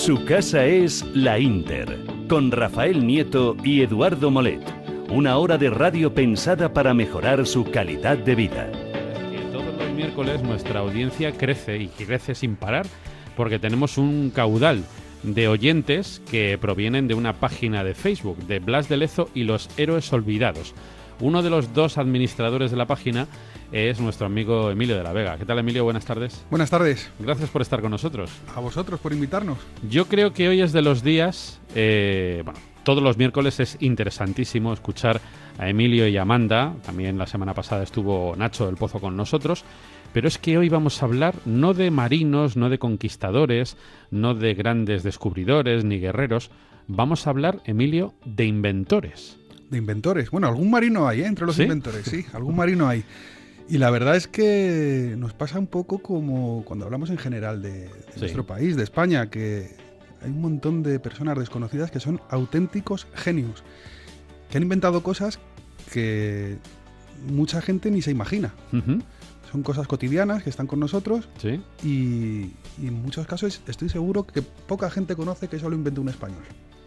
Su casa es La Inter, con Rafael Nieto y Eduardo Molet. Una hora de radio pensada para mejorar su calidad de vida. Todos los miércoles nuestra audiencia crece y crece sin parar porque tenemos un caudal de oyentes que provienen de una página de Facebook de Blas de Lezo y los Héroes Olvidados. Uno de los dos administradores de la página es nuestro amigo Emilio de la Vega. ¿Qué tal, Emilio? Buenas tardes. Buenas tardes. Gracias por estar con nosotros. A vosotros por invitarnos. Yo creo que hoy es de los días, todos los miércoles es interesantísimo escuchar a Emilio y Amanda. También la semana pasada estuvo Nacho del Pozo con nosotros. Pero es que hoy vamos a hablar no de marinos, no de conquistadores, no de grandes descubridores ni guerreros. Vamos a hablar, Emilio, de inventores. De inventores. Bueno, algún marino hay, entre los inventores, sí, algún marino hay. Y la verdad es que nos pasa un poco como cuando hablamos en general de nuestro país, de España, que hay un montón de personas desconocidas que son auténticos genios, que han inventado cosas que mucha gente ni se imagina. Uh-huh. Son cosas cotidianas que están con nosotros, ¿sí? y en muchos casos estoy seguro que poca gente conoce que eso lo inventó un español.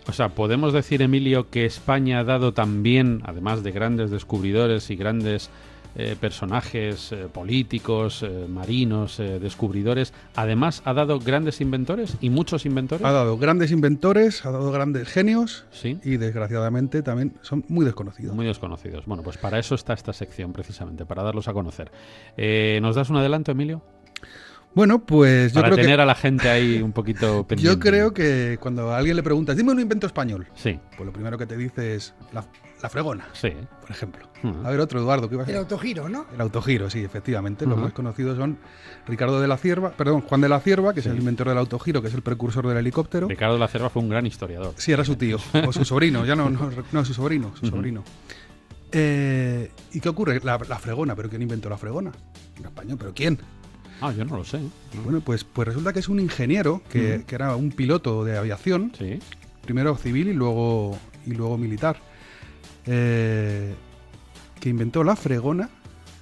O sea, ¿podemos decir, Emilio, que España ha dado también, además de grandes descubridores y grandes personajes políticos, marinos, descubridores, además ha dado grandes inventores y muchos inventores? Ha dado grandes inventores, ha dado grandes genios, sí, y desgraciadamente también son muy desconocidos. Muy desconocidos. Bueno, pues para eso está esta sección precisamente, para darlos a conocer. ¿Nos das un adelanto, Emilio? Bueno, pues yo para creo tener que, a la gente ahí un poquito pendiente. Yo creo que cuando a alguien le preguntas, dime un invento español, sí, pues lo primero que te dice es la fregona, sí, por ejemplo. Uh-huh. A ver, otro, Eduardo, ¿qué iba a decir? El autogiro, ¿no? El autogiro, sí, efectivamente. Uh-huh. Los más conocidos son Juan de la Cierva, que es el inventor del autogiro, que es el precursor del helicóptero. Ricardo de la Cierva fue un gran historiador. Sí, era su tío, o su sobrino, ya no su sobrino, su sobrino. ¿Y qué ocurre? La fregona, ¿pero quién inventó la fregona? En español, ¿pero quién? Ah, yo no lo sé. No. Bueno, pues resulta que es un ingeniero que era un piloto de aviación, sí, primero civil y luego militar, que inventó la fregona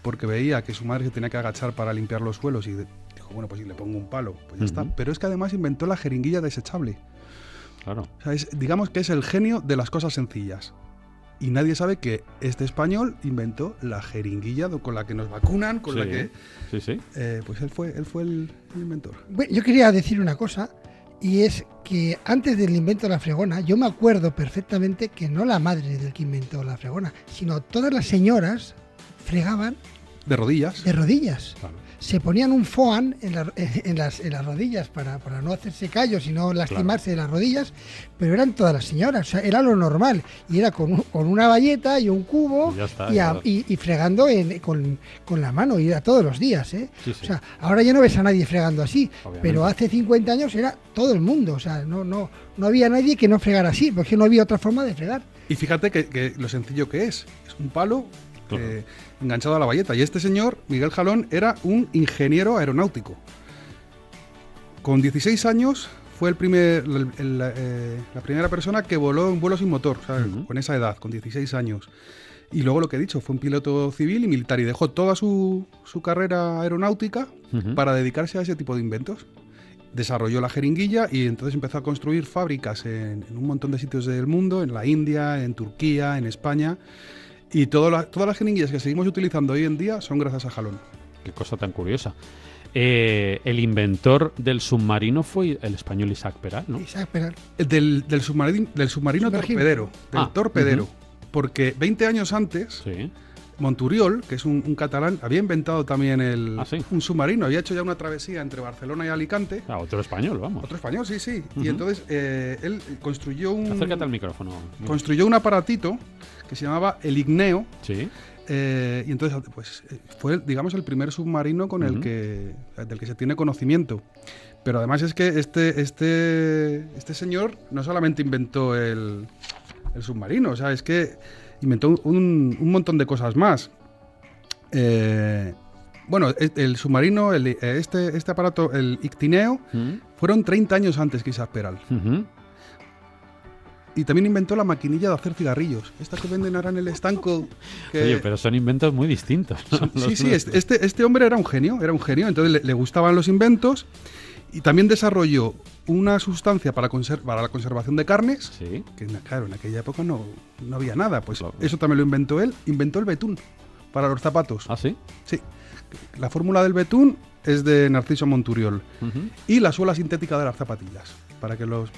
porque veía que su madre se tenía que agachar para limpiar los suelos y dijo, bueno, pues si le pongo un palo, pues ya está. Pero es que además inventó la jeringuilla desechable. Claro. O sea, digamos que es el genio de las cosas sencillas. Y nadie sabe que este español inventó la jeringuilla con la que nos vacunan, con la que... Sí, sí. Pues él fue el inventor. Bueno, yo quería decir una cosa, y es que antes del invento de la fregona, yo me acuerdo perfectamente que no la madre del que inventó la fregona, sino todas las señoras fregaban de rodillas. De rodillas. Claro. Se ponían un foam en las rodillas para no hacerse callos y no lastimarse de las rodillas, pero eran todas las señoras, o sea, era lo normal. Y era con una bayeta y un cubo y fregando con la mano, y era todos los días, ¿eh? Sí, sí. O sea, ahora ya no ves a nadie fregando así, obviamente. Pero hace 50 años era todo el mundo, o sea, no había nadie que no fregara así, porque no había otra forma de fregar. Y fíjate que lo sencillo que es un palo enganchado a la bayeta. Y este señor, Miguel Jalón, era un ingeniero aeronáutico. Con 16 años fue la primera persona que voló en vuelo sin motor, o sea, con esa edad, con 16 años. Y luego lo que he dicho, fue un piloto civil y militar y dejó toda su carrera aeronáutica para dedicarse a ese tipo de inventos. Desarrolló la jeringuilla y entonces empezó a construir fábricas en un montón de sitios del mundo, en la India, en Turquía, en España. Y todas las jeringuillas que seguimos utilizando hoy en día son gracias a Jalón. Qué cosa tan curiosa. El inventor del submarino fue el español Isaac Peral, ¿no? Isaac Peral. Del submarino torpedero. Del torpedero. Porque 20 años antes, sí, Monturiol, que es un catalán, había inventado también ¿sí? un submarino. Había hecho ya una travesía entre Barcelona y Alicante. Ah, otro español, vamos. Otro español, sí, sí. Y entonces él construyó Acércate al micrófono. Construyó un aparatito que se llamaba el Igneo. Sí. Y entonces pues fue, digamos, el primer submarino con del que se tiene conocimiento. Pero además es que este señor no solamente inventó el submarino, o sea, es que inventó un montón de cosas más. Bueno, el submarino, este aparato, el Ictineo, fueron 30 años antes que Isaac Peral. Y también inventó la maquinilla de hacer cigarrillos. Esta que venden ahora en el estanco. Oye, pero son inventos muy distintos. Sí, este hombre era un genio. Entonces le gustaban los inventos Y también desarrolló una sustancia para la conservación de carnes, Sí. que claro, en aquella época no había nada. Pues Claro. eso también lo inventó él. Inventó el betún para los zapatos. ¿Ah, sí? Sí. La fórmula del betún es de Narciso Monturiol. Ujú. Y la suela sintética de las zapatillas. Para que los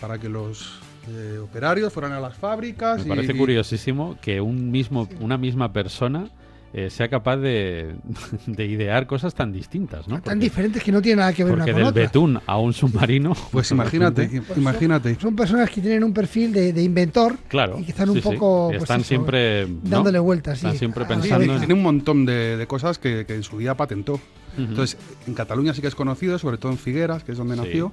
operarios fueran a las fábricas. Me parece curiosísimo que una misma persona sea capaz de idear cosas tan distintas, ¿no? Tan diferentes que no tienen nada que ver una Porque con del otra. betún a un submarino... Pues imagínate, Pues imagínate. Son personas que tienen un perfil de inventor Claro. y que están sí, un poco... sí. pues Están eso, siempre... ¿no? dándole vueltas. Están sí, siempre a la pensando cabeza. Tiene un montón de cosas que en su día patentó. Ujú. Entonces, en Cataluña sí que es conocido, sobre todo en Figueras, que es donde Sí. nació,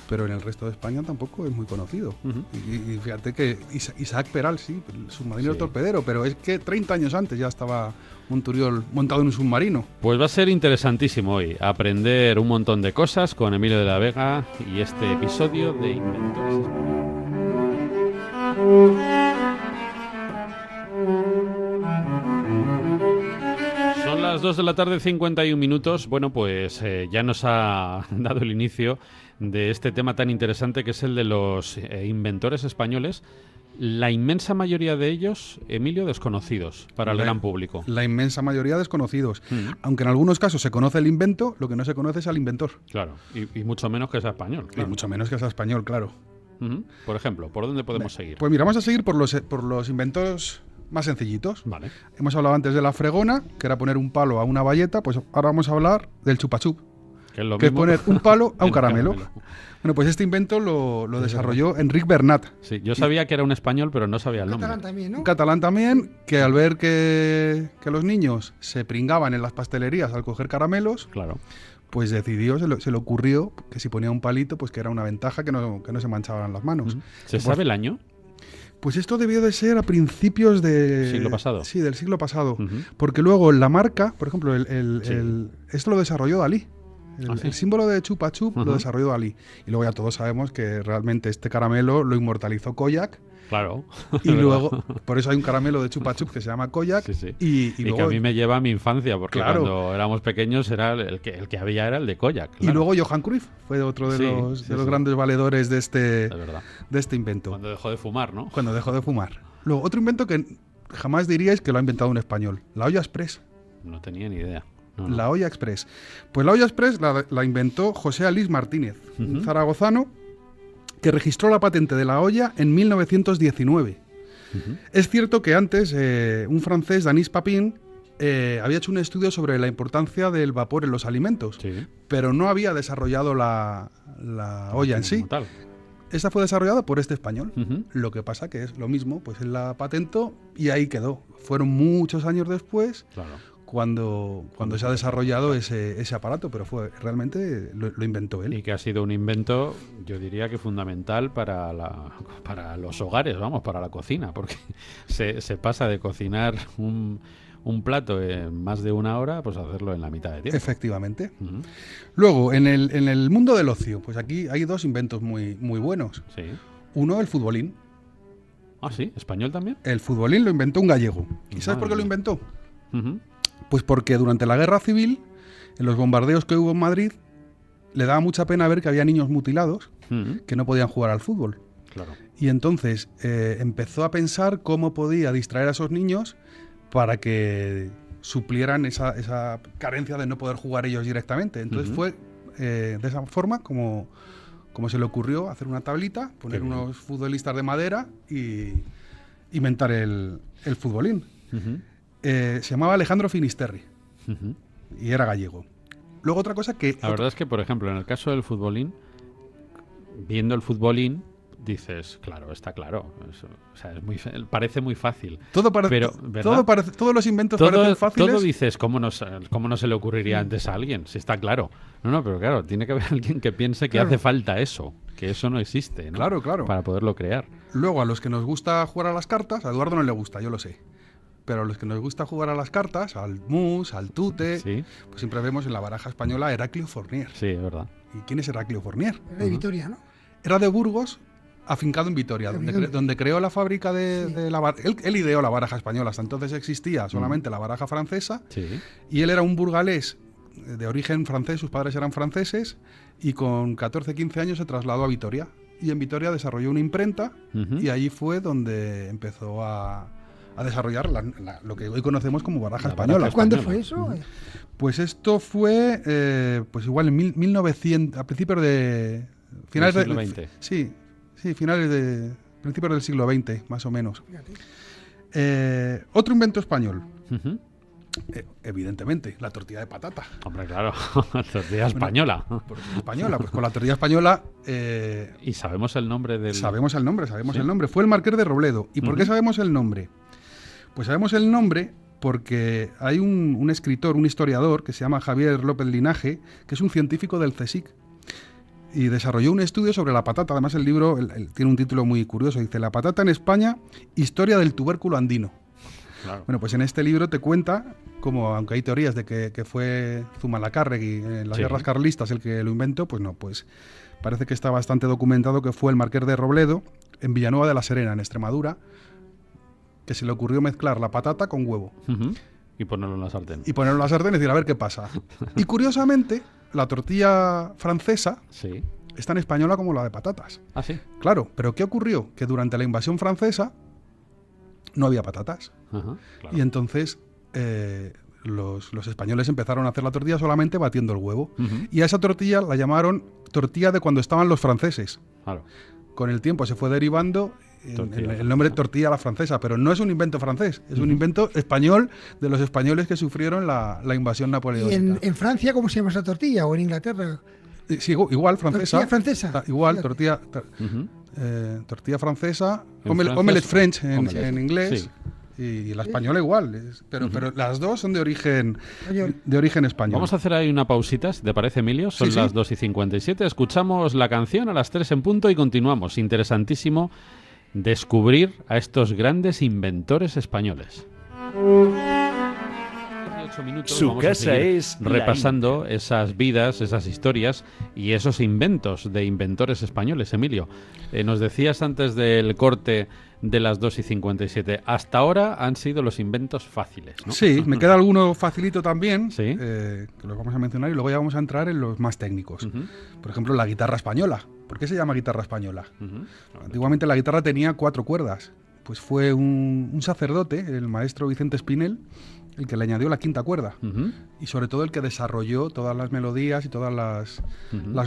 pero en el resto de España tampoco es muy conocido. Ujú. Y fíjate que Isaac Peral, sí, el submarino Sí. torpedero, pero es que 30 años antes ya estaba Monturiol montado en un submarino. Pues va a ser interesantísimo hoy aprender un montón de cosas con Emilio de la Vega y este episodio de Inventores Españoles. Son las 2 de la tarde, 51 minutos. Bueno, pues ya nos ha dado el inicio de este tema tan interesante que es el de los inventores españoles. La inmensa mayoría de ellos, Emilio, desconocidos para el La- gran público. La inmensa mayoría desconocidos. Mm. Aunque en algunos casos se conoce el invento, lo que no se conoce es al inventor. Claro, y mucho menos que sea español. Y Claro. mucho menos que sea español, claro. Ujú. Por ejemplo, ¿por dónde podemos seguir? Pues mira, vamos a seguir por los inventos más sencillitos. Vale. Hemos hablado antes de la fregona, que era poner un palo a una bayeta, pues ahora vamos a hablar del chupachup, Que es lo que es mismo. poner un palo a un en caramelo. Bueno, pues este invento lo desarrolló Enric Bernat, Sí, yo sabía que era un español, pero no sabía el nombre. Catalán también, ¿no? un catalán también, que al ver que los niños se pringaban en las pastelerías al coger caramelos, Claro. pues decidió, se le ocurrió que si ponía un palito, pues que era una ventaja que no se manchaban las manos. Ujú. ¿Se Por- sabe el año? Pues esto debió de ser a principios de... ¿Siglo pasado? Sí, del siglo pasado. Ujú. Porque luego la marca, por ejemplo, Sí. esto lo desarrolló Dalí. ¿Ah, sí? El símbolo de Chupa Chup Ujú. lo desarrolló Dalí. Y luego ya todos sabemos que realmente este caramelo lo inmortalizó Koyak. Claro. Y luego, por eso hay un caramelo de Chupa Chup que se llama Koyak. Sí, sí. Y Y luego, que a mí me lleva a mi infancia, porque Claro. cuando éramos pequeños era el que había era el de Koyak. y luego Johan Cruyff fue otro de Sí, los, sí, de los sí. grandes valedores de este, Es verdad. de este invento. Cuando dejó de fumar, ¿no? Cuando dejó de fumar. Luego, otro invento que jamás diríais que lo ha inventado un español. La olla express. No tenía ni idea. No, no. La olla express. Pues la olla express la inventó José Alís Martínez, un Ujú. zaragozano que registró la patente de la olla en 1919. Ujú. Es cierto que antes un francés, Denis Papin, había hecho un estudio sobre la importancia del vapor en los alimentos, Sí. pero no había desarrollado la olla en sí. Como tal. Esta fue desarrollada por este español. Ujú. Lo que pasa que es lo mismo, pues él la patentó y ahí quedó. Fueron muchos años después Claro. cuando se ha desarrollado ese aparato, pero realmente lo inventó él. Y que ha sido un invento, yo diría que fundamental para los hogares, vamos, para la cocina, porque se pasa de cocinar un plato en más de una hora, pues a hacerlo en la mitad de tiempo. Efectivamente. Ujú. Luego, en el mundo del ocio, pues aquí hay dos inventos muy, muy buenos. Sí. Uno, el futbolín. Ah, sí, español también. El futbolín lo inventó un gallego. ¿Y sabes por qué Madre lo inventó? Ujú. Pues porque durante la Guerra Civil, en los bombardeos que hubo en Madrid, le daba mucha pena ver que había niños mutilados Ujú. que no podían jugar al fútbol. Claro. Y entonces empezó a pensar cómo podía distraer a esos niños para que suplieran esa carencia de no poder jugar ellos directamente. Entonces Ujú. fue de esa forma como se le ocurrió hacer una tablita, poner Qué bien. unos futbolistas de madera y inventar el futbolín. Ujú. Se llamaba Alejandro Finisterri Ujú. y era gallego. Luego otra cosa que... La verdad es que, por ejemplo, en el caso del futbolín, viendo el futbolín, dices, claro, está claro. Eso, o sea, parece muy fácil. todo parece, pero, ¿verdad? todos los inventos parecen fáciles. Todo dices, ¿cómo no se le ocurriría antes a alguien? Si está claro. No, pero claro, tiene que haber alguien que piense que Claro. hace falta eso, que eso no existe, ¿no? Claro, claro. Para poderlo crear. Luego, a los que nos gusta jugar a las cartas, a Eduardo no le gusta, yo lo sé. Pero a los que nos gusta jugar a las cartas, al mus, al tute, Sí, pues siempre vemos en la baraja española a Heraclio Fournier. sí, es verdad. ¿Y quién es Heraclio Fournier? Era de Vitoria, ¿no? Era de Burgos, afincado en Vitoria, donde creó la fábrica de la baraja. Él ideó la baraja española, hasta entonces existía solamente la baraja francesa, Sí. y él era un burgalés de origen francés, sus padres eran franceses, y con 14-15 años se trasladó a Vitoria. Y en Vitoria desarrolló una imprenta, y allí fue donde empezó a desarrollar lo que hoy conocemos como baraja española. ¿Cuándo fue eso? Pues esto fue, pues igual en 1900, a principios de... Finales del siglo XX. Sí, principios del siglo XX, más o menos. Otro invento español. Evidentemente, la tortilla de patata. Hombre, claro, tortilla española. Española, pues con la tortilla española... ¿Y sabemos el nombre del...? Sabemos el nombre. Fue el Marqués de Robledo. ¿Y por qué sabemos el nombre? Pues sabemos el nombre porque hay un escritor, un historiador, que se llama Javier López Linaje, que es un científico del CSIC. Y desarrolló un estudio sobre la patata. Además, el libro tiene un título muy curioso. Dice, La patata en España, historia del tubérculo andino. Claro. Bueno, pues en este libro te cuenta cómo, aunque hay teorías de que fue Zumalacárregui en las guerras carlistas el que lo inventó, pues no, pues parece que está bastante documentado que fue el Marqués de Robledo, en Villanueva de la Serena, en Extremadura, que se le ocurrió mezclar la patata con huevo. Y ponerlo en la sartén. Y decir, a ver qué pasa. Y curiosamente, la tortilla francesa es tan española como la de patatas. ¿Ah, sí? Claro, pero ¿qué ocurrió? Que durante la invasión francesa no había patatas. Claro. Y entonces los españoles empezaron a hacer la tortilla solamente batiendo el huevo. Y a esa tortilla la llamaron tortilla de cuando estaban los franceses. Claro. Con el tiempo se fue derivando el nombre tortilla a la francesa, pero no es un invento francés, es un invento español de los españoles que sufrieron la invasión napoleónica. ¿Y en Francia cómo se llama esa tortilla? ¿O en Inglaterra? Sí, igual, francesa. ¿Tortilla francesa? Igual, tortilla francesa, omelette French en inglés. Sí. Y la española igual, pero las dos son de origen español. Vamos a hacer ahí una pausita, si te parece, Emilio. Son las 2:57. Escuchamos la canción a las 3 en punto y continuamos. Interesantísimo descubrir a estos grandes inventores españoles. 8 minutos, Su vamos a casa seguir es repasando esas vidas, esas historias y esos inventos de inventores españoles. Emilio, nos decías antes del corte de las 2:57. Hasta ahora han sido los inventos fáciles, ¿no? Sí, me queda alguno facilito también, ¿Sí? que los vamos a mencionar y luego ya vamos a entrar en los más técnicos. Por ejemplo, la guitarra española. ¿Por qué se llama guitarra española? Antiguamente la guitarra tenía 4 cuerdas. Pues fue un sacerdote, el maestro Vicente Espinel, el que le añadió la 5ª cuerda. Y sobre todo el que desarrolló todas las melodías y todas las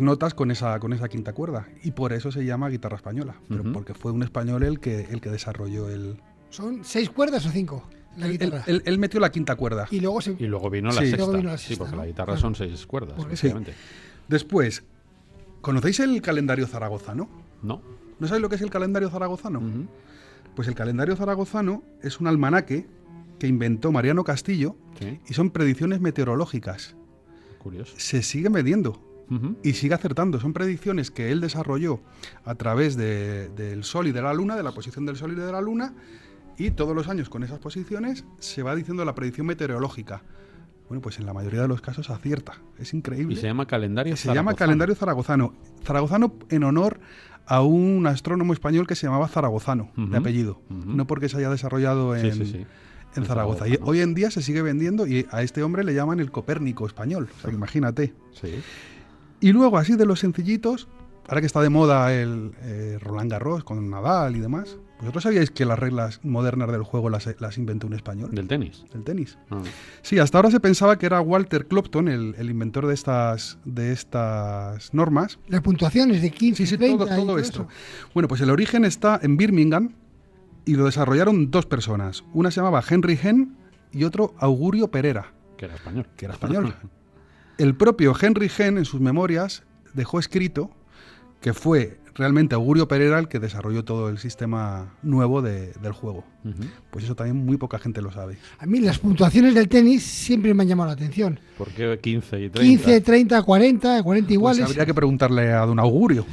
notas con esa 5ª cuerda. Y por eso se llama guitarra española, pero porque fue un español el que desarrolló el... ¿Son 6 cuerdas o 5? La guitarra. Él metió la 5ª cuerda. Y luego vino la sexta. Luego vino la Sí, sexta, porque ¿no? la guitarra Claro. son 6 cuerdas, Sí. efectivamente. Después, ¿conocéis el calendario zaragozano? No. ¿No sabéis lo que es el calendario zaragozano? Pues el calendario zaragozano es un almanaque que inventó Mariano Castillo y son predicciones meteorológicas. Curioso. Se siguen vendiendo y sigue acertando. Son predicciones que él desarrolló a través del Sol y de la Luna, de la posición del Sol y de la Luna, y todos los años con esas posiciones se va diciendo la predicción meteorológica. Bueno, pues en la mayoría de los casos acierta. Es increíble. Y se llama calendario zaragozano. Se llama calendario zaragozano. Zaragozano en honor a un astrónomo español que se llamaba Zaragozano, de apellido. No porque se haya desarrollado en Zaragoza. Y hoy en día se sigue vendiendo y a este hombre le llaman el Copérnico español. O sea, que imagínate. Sí. Y luego, así de los sencillitos, ahora que está de moda el Roland Garros con Nadal y demás, ¿vosotros sabíais que las reglas modernas del juego las inventó un español? ¿Del tenis? Del tenis. Ah. Sí, hasta ahora se pensaba que era Walter Clopton, el inventor de estas normas. Las puntuaciones de 15, Sí, 30 todo esto. Bueno, pues el origen está en Birmingham y lo desarrollaron 2 personas. Una se llamaba Henry Hen y otro Augurio Pereira. Que era español. El propio Henry Hen, en sus memorias, dejó escrito que fue realmente Augurio Pereira el que desarrolló todo el sistema nuevo del juego. Pues eso también muy poca gente lo sabe. A mí las puntuaciones del tenis siempre me han llamado la atención. ¿Por qué 15 y 30? 15, 30, 40 iguales. Pues habría que preguntarle a don Augurio.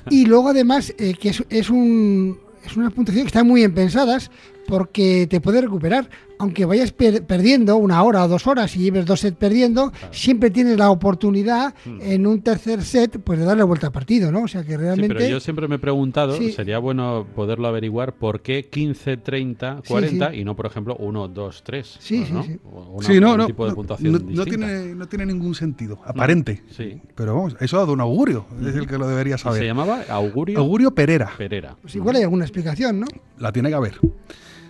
Y luego además que es una puntuación que están muy bien pensadas porque te puede recuperar. Aunque vayas perdiendo 1 hora o 2 horas y lleves 2 sets perdiendo, siempre tienes la oportunidad en un tercer set pues de darle vuelta al partido, ¿no? O sea que realmente... Sí, pero yo siempre me he preguntado, sería bueno poderlo averiguar, ¿por qué 15, 30, 40 y no, por ejemplo, 1, 2, 3? ¿no? Un tipo de puntuación distinta. No tiene ningún sentido, aparente. Pero vamos, eso ha dado un augurio, es el que lo debería saber. ¿Se llamaba Augurio? Augurio Perera. Pues igual hay alguna explicación, ¿no? La tiene que haber.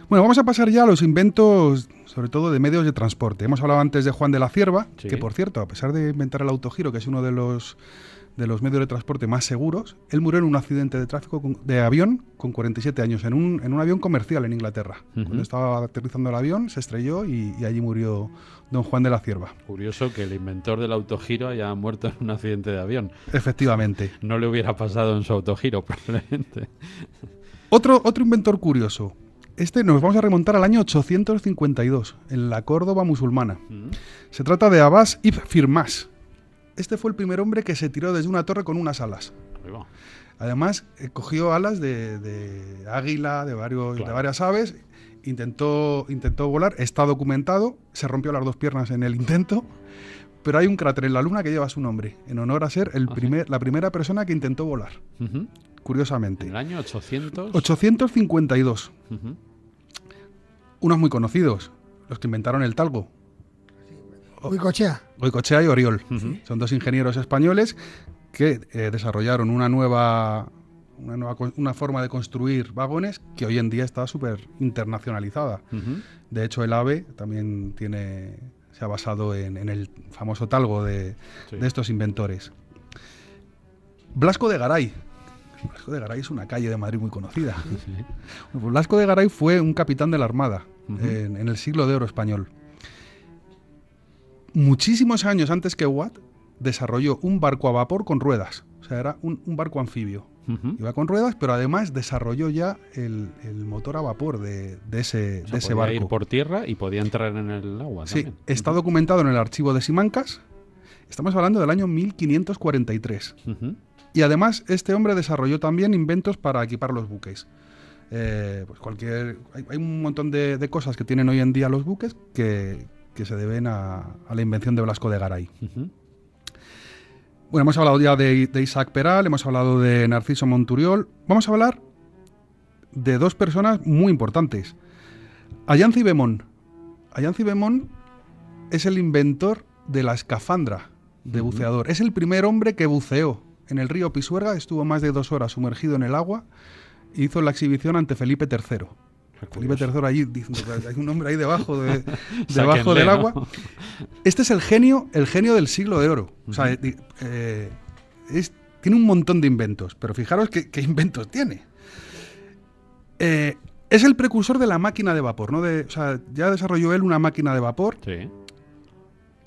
Bueno, vamos a pasar ya a los inventos, sobre todo de medios de transporte. Hemos hablado antes de Juan de la Cierva, que por cierto, a pesar de inventar el autogiro, que es uno de los medios de transporte más seguros, él murió en un accidente de tráfico de avión con 47 años, en un avión comercial en Inglaterra. Cuando estaba aterrizando el avión, se estrelló y allí murió don Juan de la Cierva. Curioso que el inventor del autogiro haya muerto en un accidente de avión. Efectivamente. No le hubiera pasado en su autogiro, probablemente. Otro inventor curioso. Nos vamos a remontar al año 852, en la Córdoba musulmana. Se trata de Abbas ibn Firmas. Este fue el primer hombre que se tiró desde una torre con unas alas. Además, cogió alas de águila, de varias aves, intentó volar, está documentado, se rompió las 2 piernas en el intento, pero hay un cráter en la luna que lleva su nombre, en honor a ser la primera persona que intentó volar. Curiosamente. ¿En el año 852. Unos muy conocidos, los que inventaron el talgo. Goicoechea y Oriol. Son 2 ingenieros españoles que desarrollaron una forma de construir vagones que hoy en día está súper internacionalizada. De hecho, el AVE también se ha basado en el famoso talgo de estos inventores. Blasco de Garay. Blasco de Garay es una calle de Madrid muy conocida. Blasco de Garay fue un capitán de la Armada en el siglo de oro español. Muchísimos años antes que Watt desarrolló un barco a vapor con ruedas. O sea, era un barco anfibio. Iba con ruedas, pero además desarrolló ya el motor a vapor de ese barco. Podía ir por tierra y podía entrar en el agua también. Está documentado en el archivo de Simancas. Estamos hablando del año 1543. Y además este hombre desarrolló también inventos para equipar los buques. Hay un montón de cosas que tienen hoy en día los buques que se deben a la invención de Blasco de Garay. Bueno, hemos hablado ya de Isaac Peral, hemos hablado de Narciso Monturiol. Vamos a hablar de 2 personas muy importantes. Allanzi Bemón. Allanzi Bemón es el inventor de la escafandra de buceador. Es el primer hombre que buceó en el río Pisuerga, estuvo más de 2 horas sumergido en el agua e hizo la exhibición ante Felipe III. Felipe III allí diciendo que hay un hombre ahí debajo del agua. ¿No? Este es el genio del siglo de oro. O sea, tiene un montón de inventos, pero fijaros qué inventos tiene. Es el precursor de la máquina de vapor, ¿no? Ya desarrolló él una máquina de vapor. Sí.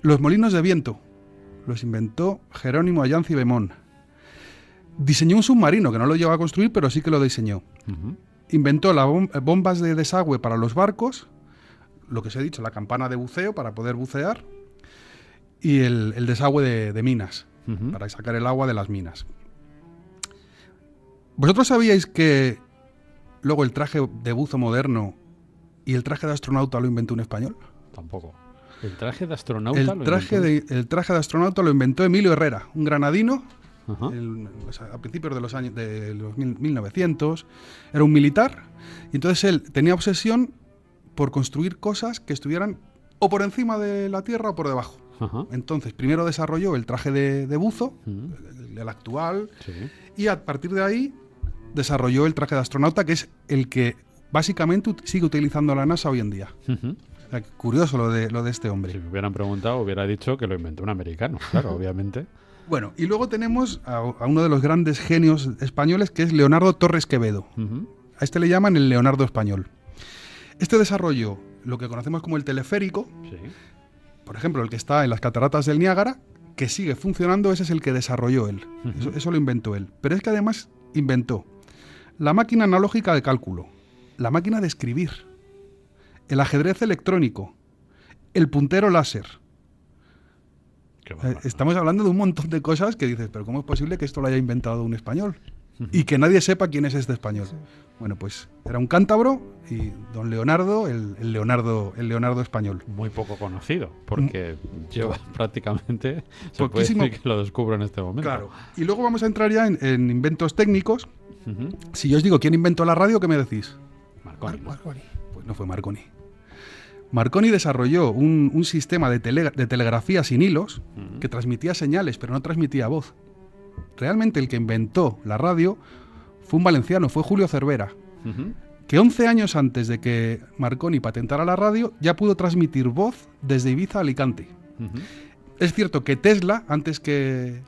Los molinos de viento los inventó Jerónimo Allanzi Bemón. Diseñó un submarino, que no lo llegó a construir, pero sí que lo diseñó. Inventó las bombas de desagüe para los barcos, lo que os he dicho, la campana de buceo para poder bucear, y el desagüe de minas, para sacar el agua de las minas. ¿Vosotros sabíais que luego el traje de buzo moderno y el traje de astronauta lo inventó un español? Tampoco. ¿El traje de astronauta el traje de astronauta lo inventó Emilio Herrera, un granadino. A principios de los años de los 1900, era un militar, y entonces él tenía obsesión por construir cosas que estuvieran o por encima de la tierra o por debajo. Entonces primero desarrolló el traje de buzo, el actual, y a partir de ahí desarrolló el traje de astronauta, que es el que básicamente sigue utilizando la NASA hoy en día. O sea, curioso lo de este hombre. Si me hubieran preguntado, hubiera dicho que lo inventó un americano, claro, obviamente. Bueno, y luego tenemos a uno de los grandes genios españoles, que es Leonardo Torres Quevedo. A este le llaman el Leonardo español. Este desarrolló lo que conocemos como el teleférico. Por ejemplo, el que está en las cataratas del Niágara, que sigue funcionando, ese es el que desarrolló él. Eso lo inventó él. Pero es que además inventó la máquina analógica de cálculo, la máquina de escribir, el ajedrez electrónico, el puntero láser. Estamos hablando de un montón de cosas que dices, pero ¿cómo es posible que esto lo haya inventado un español? y que nadie sepa quién es este español. Bueno, pues era un cántabro y don Leonardo, el Leonardo español. Muy poco conocido, porque yo prácticamente se puede Poquísimo. decir que lo descubro en este momento. Claro. Y luego vamos a entrar ya en inventos técnicos. Ujú. Si yo os digo quién inventó la radio, ¿qué me decís? Marconi. Marconi. Pues no fue Marconi. Marconi desarrolló un sistema de telegrafía sin hilos que transmitía señales, pero no transmitía voz. Realmente el que inventó la radio fue un valenciano, fue Julio Cervera, Ujú. que 11 años antes de que Marconi patentara la radio ya pudo transmitir voz desde Ibiza a Alicante. Ujú. Es cierto que Tesla, antes que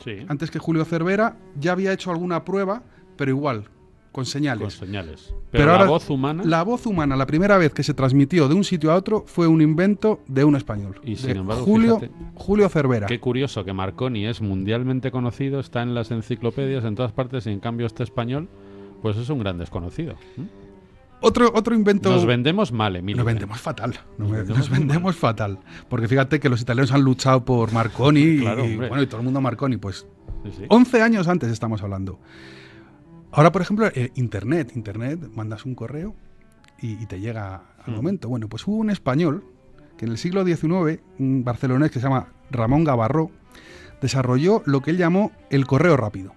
Julio Cervera, ya había hecho alguna prueba, pero igual, con señales. Con señales. Pero ahora, la voz humana. La voz humana, la primera vez que se transmitió de un sitio a otro, fue un invento de un español. Y sin de embargo, Julio, fíjate, Julio Cervera. qué curioso que Marconi es mundialmente conocido, está en las enciclopedias en todas partes, y en cambio este español, pues es un gran desconocido. Otro invento. Nos vendemos mal, Emilio. Nos vendemos fatal. Nos vendemos vendemos fatal. Porque fíjate que los italianos han luchado por Marconi Claro, y hombre. bueno, y todo el mundo Marconi, pues Sí, sí. 11 años antes estamos hablando. Ahora, por ejemplo, Internet, mandas un correo y te llega al momento. Bueno, pues hubo un español que en el siglo XIX, un barcelonés que se llama Ramón Gavarró, desarrolló lo que él llamó el correo rápido.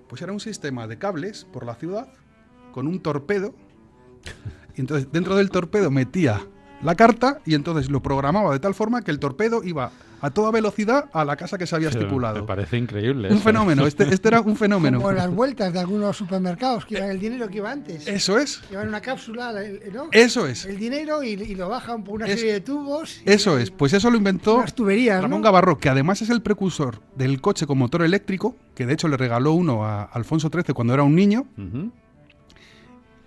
Pues era un sistema de cables por la ciudad con un torpedo. Y entonces dentro del torpedo metía la carta y entonces lo programaba de tal forma que el torpedo iba a toda velocidad a la casa que se había Pero estipulado. Me parece increíble. Un eso. fenómeno, este era un fenómeno. Como las vueltas de algunos supermercados que iban el dinero que iba antes. Eso es, Llevan una cápsula, ¿no? eso es, El dinero y lo bajan por una Es- serie de tubos. eso es. Pues eso lo inventó Unas tuberías, Ramón ¿no? Gavarró, que además es el precursor del coche con motor eléctrico, que de hecho le regaló uno a Alfonso XIII cuando era un niño, Ujú.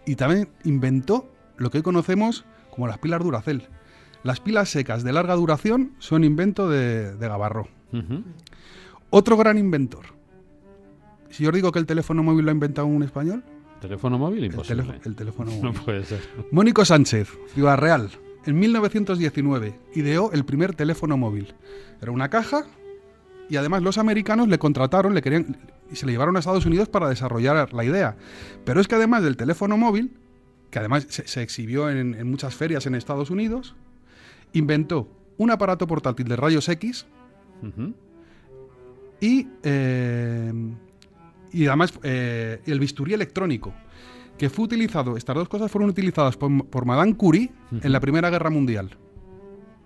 y también inventó lo que hoy conocemos como las pilas Duracell. Las pilas secas de larga duración son invento de Gavarró. Ujú. Otro gran inventor. Si yo os digo que el teléfono móvil lo ha inventado un español, ¿Teléfono móvil? el Imposible. teléfono No móvil. puede ser. Mónico Sánchez, Ciudad Real, en 1919 ideó el primer teléfono móvil. Era una caja y además los americanos le contrataron, le querían y se le llevaron a Estados Unidos para desarrollar la idea. Pero es que además del teléfono móvil, que además se exhibió en muchas ferias en Estados Unidos, inventó un aparato portátil de rayos X Ujú. y además el bisturí electrónico, que fue utilizado, estas dos cosas fueron utilizadas por Madame Curie en la Primera Guerra Mundial.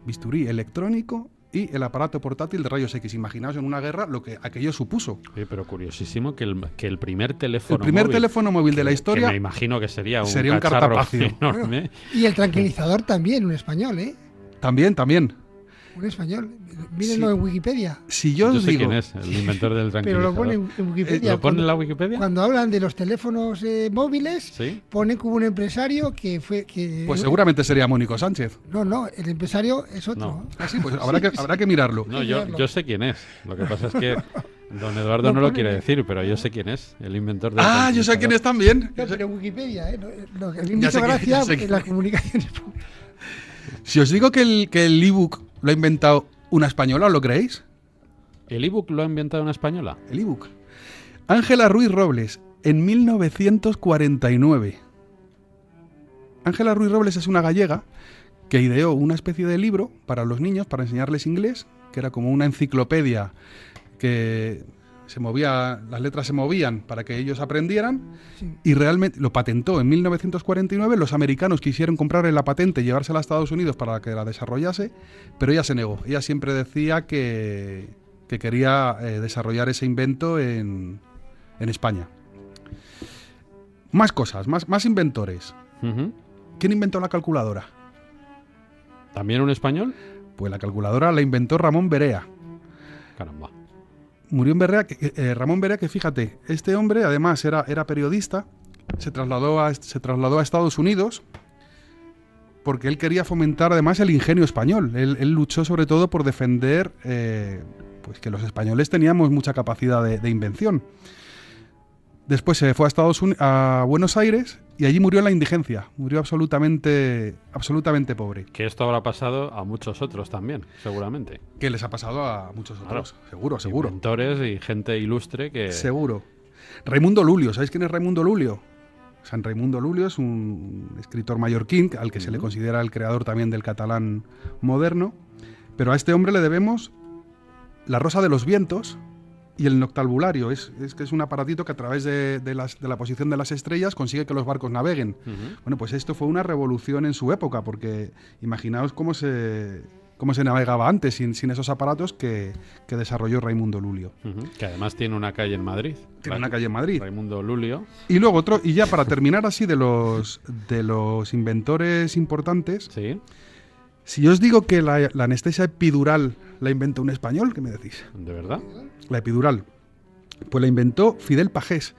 Bisturí electrónico y el aparato portátil de rayos X. Imaginaos en una guerra lo que aquello supuso. Oye, pero curiosísimo que el primer teléfono El primer móvil, teléfono móvil de la que historia me imagino que sería un sería un cacharro cartapacio. enorme. Y el tranquilizador también, un español, ¿eh? también. Un español. Mírenlo en Wikipedia. Si yo Yo os sé digo, quién es, el inventor del Pero tranquilizador. lo pone en Wikipedia. ¿Lo pone en la Wikipedia? Cuando hablan de los teléfonos móviles, Sí. ponen como un empresario que fue... Que, pues seguramente sería Mónico Sánchez. No, el empresario es otro. No. Ah, sí, pues habrá que mirarlo. No, yo sé quién es. Lo que pasa es que don Eduardo no lo quiere decir, pero yo sé quién es, el inventor del Ah, yo sé quién es también. No, pero en Wikipedia, ¿eh? Lo que a mí me Ya hizo sé gracia ya sé en las comunicaciones. Si os digo que el ebook lo ha inventado una española, ¿lo creéis? ¿El ebook lo ha inventado una española? El ebook. Ángela Ruiz Robles, en 1949. Ángela Ruiz Robles es una gallega que ideó una especie de libro para los niños, para enseñarles inglés, que era como una enciclopedia que se movía, las letras se movían para que ellos aprendieran, Sí. y realmente lo patentó en 1949. Los americanos quisieron comprarle la patente y llevársela a Estados Unidos para que la desarrollase, pero ella se negó. Ella siempre decía que quería desarrollar ese invento en España. Más cosas, más inventores. Ujú. ¿Quién inventó la calculadora? ¿También un español? Pues la calculadora la inventó Ramón Berea. Caramba. Murió en Berea, Ramón Berea, que fíjate, este hombre además era periodista, se trasladó a Estados Unidos porque él quería fomentar además el ingenio español. Él luchó sobre todo por defender pues que los españoles teníamos mucha capacidad de invención. Después se fue a Buenos Aires y allí murió en la indigencia. Murió absolutamente pobre. Que esto habrá pasado a muchos otros también, seguramente. Que les ha pasado a muchos otros. Claro. Seguro. Inventores y gente ilustre que... Seguro. Raimundo Lulio, ¿sabéis quién es Raimundo Lulio? San Raimundo Lulio es un escritor mallorquín al que se le considera el creador también del catalán moderno, pero a este hombre le debemos La Rosa de los Vientos y el Noctalbulario. Es que es un aparatito que a través de la posición de las estrellas consigue que los barcos naveguen. Bueno, pues esto fue una revolución en su época, porque imaginaos cómo se navegaba antes sin esos aparatos que desarrolló Raimundo Lulio. Que además tiene una calle en Madrid. Tiene una calle en Madrid. Raimundo Lulio. Y luego otro, y ya para terminar así de los inventores importantes, Sí. si yo os digo que la anestesia epidural la inventó un español, ¿qué me decís? ¿De verdad? La epidural. Pues la inventó Fidel Pagés.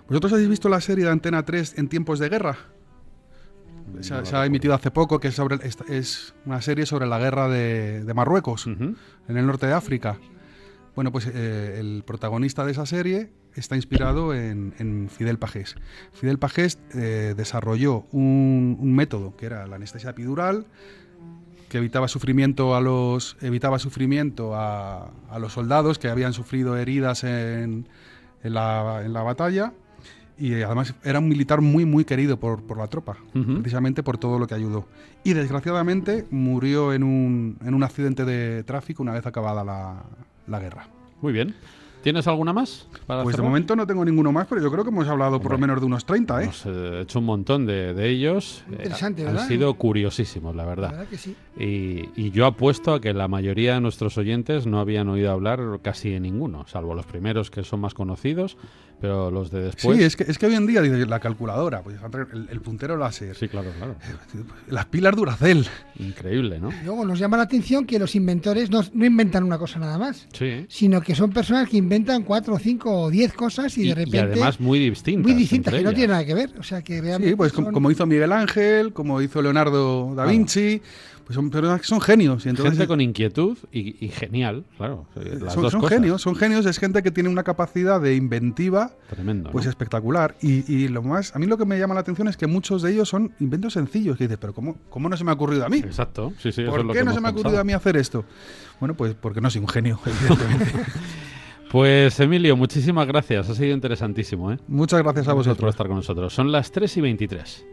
¿Vosotros habéis visto la serie de Antena 3 En tiempos de guerra? Se ha emitido hace poco, que es una serie sobre la guerra de Marruecos, en el norte de África. Bueno, pues el protagonista de esa serie está inspirado en Fidel Pagés. Fidel Pagés desarrolló un método que era la anestesia epidural, que evitaba sufrimiento a los soldados que habían sufrido heridas en la batalla. Y además era un militar muy, muy querido por la tropa, precisamente por todo lo que ayudó. Y desgraciadamente murió en un accidente de tráfico una vez acabada la guerra. Muy bien. ¿Tienes alguna más? Pues de momento no tengo ninguno más, pero yo creo que hemos hablado por lo menos de unos 30, ¿eh? Hemos hecho un montón de ellos. Interesante, Han ¿verdad? sido curiosísimos, la verdad. La verdad que sí. Y yo apuesto a que la mayoría de nuestros oyentes no habían oído hablar casi de ninguno, salvo los primeros que son más conocidos, pero los de después... Sí, es que hoy en día dice la calculadora, pues el puntero láser, Sí, claro. las pilas Duracell. Increíble, ¿no? Luego nos llama la atención que los inventores no inventan una cosa nada más, Sí. sino que son personas que inventan 4, 5 o 10 cosas y de repente... Y además muy distintas. muy distintas, entre que no ellas. tienen nada que ver. O sea, que vean Sí, pues como hizo Miguel Ángel, como hizo Leonardo da Vinci, pues son personas que son genios. Y entonces, Gente con inquietud y genial, claro. Las dos son cosas. son genios, es gente que tiene una capacidad de inventiva Tremendo, pues ¿no? espectacular. Y a mí lo que me llama la atención es que muchos de ellos son inventos sencillos, que dices, pero ¿cómo no se me ha ocurrido a mí? Exacto. Sí, eso ¿Por es lo qué que no hemos se me ha ocurrido pensado. a mí hacer esto? Bueno, pues porque no soy un genio, evidentemente. Pues Emilio, muchísimas gracias. Ha sido interesantísimo, ¿eh? Muchas gracias a Gracias por vosotros. estar con nosotros. Son las 3:23.